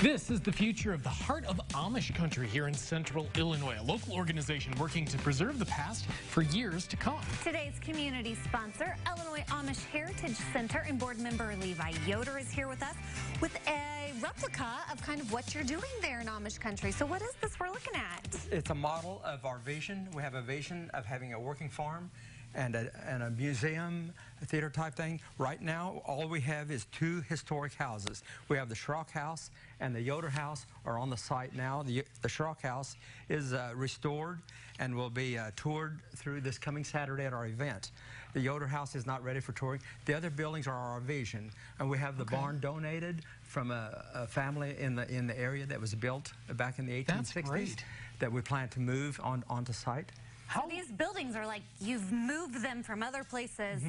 This is the future of the heart of Amish country here in central Illinois, a local organization working to preserve the past for years to come. Today's community sponsor, Illinois Amish Heritage Center, and board member Levi Yoder is here with us with a replica of kind of what you're doing there in Amish country. So what is this we're looking at? It's a model of our vision. We have a vision of having a working farm and a museum, a theater type thing. Right now, all we have is two historic houses. We have the Schrock House and the Yoder House are on the site now. The Schrock House is restored and will be toured through this coming Saturday at our event. The Yoder House is not ready for touring. The other buildings are our vision, and we have the barn donated from a family in the area that was built back in the 1860s that we plan to move onto site. So these buildings are like you've moved them from other places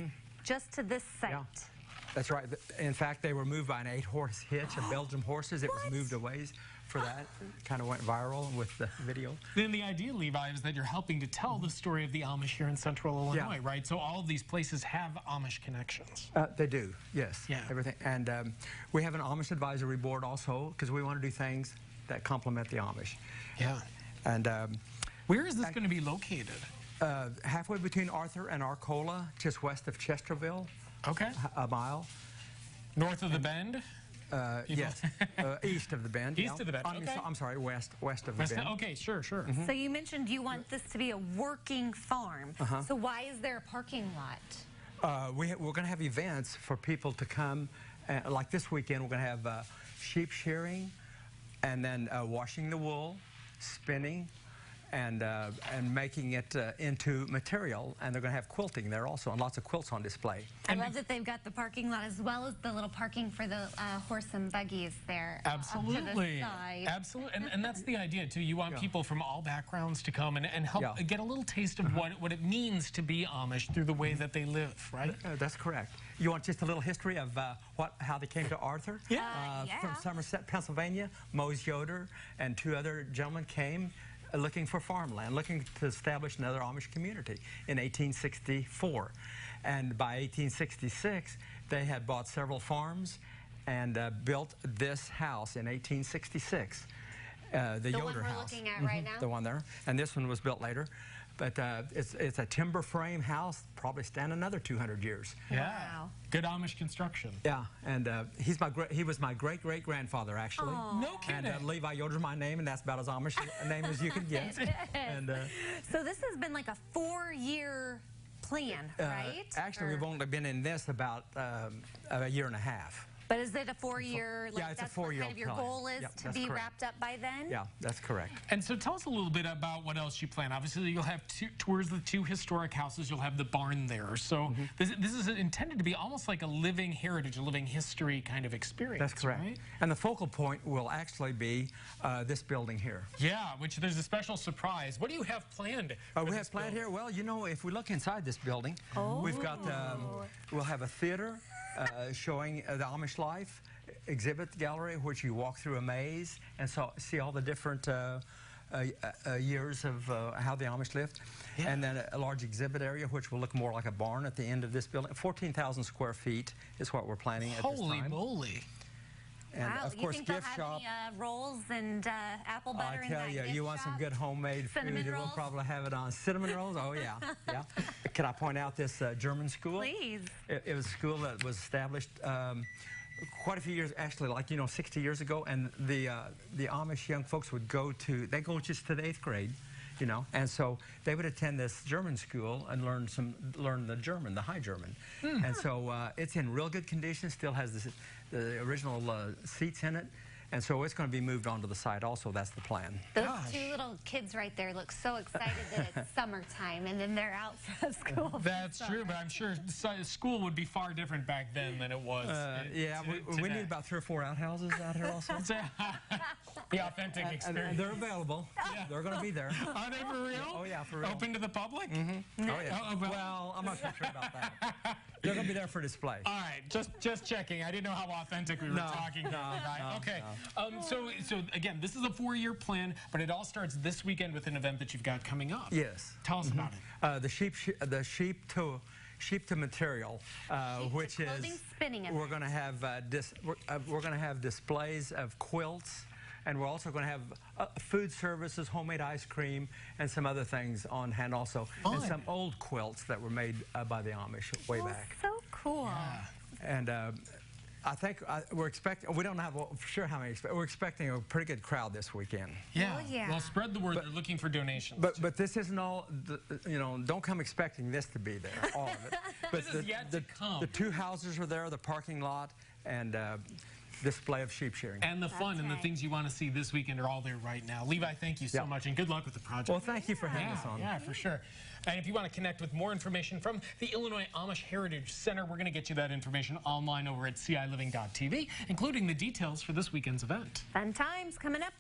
just to this site. Yeah, that's right. In fact, they were moved by an 8-horse hitch of Belgian horses. It was moved a ways for that. Kind of went viral with the video. Then the idea, Levi, is that you're helping to tell the story of the Amish here in central Illinois, right? So all of these places have Amish connections. They do, yes. Yeah. Everything. And we have an Amish advisory board also because we want to do things that complement the Amish. Yeah. And where is this going to be located? Halfway between Arthur and Arcola, just west of Chesterville. Okay. A mile. North of the Bend? Yes. East of the Bend. East of the Bend, okay. I'm sorry, west of the Bend. Okay, sure. So you mentioned you want this to be a working farm. So why is there a parking lot? We're going to have events for people to come. Like this weekend, we're going to have sheep shearing, and then washing the wool, spinning, and making it into material, and they're going to have quilting there also, and lots of quilts on display. I love that they've got the parking lot as well as the little parking for the horse and buggies there. Absolutely. To the side. Absolutely. And that's the idea, too. You want people from all backgrounds to come and help get a little taste of what it means to be Amish through the way that they live, right? That's correct. You want just a little history of how they came to Arthur? From Somerset, Pennsylvania. Mose Yoder and two other gentlemen came looking for farmland, looking to establish another Amish community in 1864. And by 1866, they had bought several farms and built this house in 1866, the Yoder House. The one we're looking at right now? The one there. And this one was built later. But it's a timber frame house, probably stand another 200 years. Yeah. Wow. Good Amish construction. Yeah, and he was my great-great-grandfather, actually. Aww. No kidding. And Levi Yoder's my name, and that's about as Amish a name as you can get. And so this has been like a 4-year plan, right? Actually, we've only been in this about a year and a half. But is it a 4-year? Like, yeah, it's that's a 4-year what kind of your plan. goal is to be wrapped up by then? Yeah, that's correct. And so tell us a little bit about what else you plan. Obviously, you'll have tours of the two historic houses. You'll have the barn there. So this is intended to be almost like a living heritage, a living history kind of experience. That's correct. Right? And the focal point will actually be this building here. Yeah, which there's a special surprise. What do you have planned? We have planned here? Well, you know, if we look inside this building, we've got, we'll have a theater showing the Amish life, exhibit gallery, which you walk through a maze and see all the different years of how the Amish lived. And then a large exhibit area, which will look more like a barn at the end of this building. 14,000 square feet is what we're planning at this time. Holy moly. And wow, of course, you think gift they'll shop. have any, rolls and apple butter I in tell that you, gift you want some shop? good homemade Cinnamon food. rolls? We'll probably have it on cinnamon rolls. Oh yeah, yeah. Can I point out this German school? Please. It was a school that was established quite a few years, actually, like 60 years ago, and the Amish young folks would go just to the 8th grade. And so they would attend this German school and learn the German, the High German. And so it's in real good condition, still has the original seats in it. And so it's going to be moved onto the site also. That's the plan. Those two little kids right there look so excited that it's summertime and then they're out for school. That's true, but I'm sure school would be far different back then than it was yeah, we need about 3 or 4 outhouses out here also. The authentic experience. And they're available. Yeah. They're going to be there. Are they for real? Oh, yeah, for real. Open to the public? Oh, yeah. Well, I'm not so sure about that. They're going to be there for display. All right, just checking. I didn't know how authentic we were talking about. Okay. So again, this is a 4-year plan, but it all starts this weekend with an event that you've got coming up. Yes. Tell us about it. The sheep sheep to material, which is spinning we're going to have we're going to have displays of quilts. And we're also going to have food services, homemade ice cream, and some other things on hand also. Fun. And some old quilts that were made by the Amish way back. So cool. Yeah. And I think we're expecting, we don't have for sure how many, we're expecting a pretty good crowd this weekend. Yeah. Oh, yeah. Well, spread the word. They're looking for donations. But this isn't all, you know, don't come expecting this to be there, all of it. But This is yet to come. The two houses are there, the parking lot, and display of sheep shearing. And the fun and the things you want to see this weekend are all there right now. Levi, thank you so much, and good luck with the project. Well, thank you for having us on. Yeah, for sure. And if you want to connect with more information from the Illinois Amish Heritage Center, we're going to get you that information online over at CILiving.tv, including the details for this weekend's event. Fun times coming up.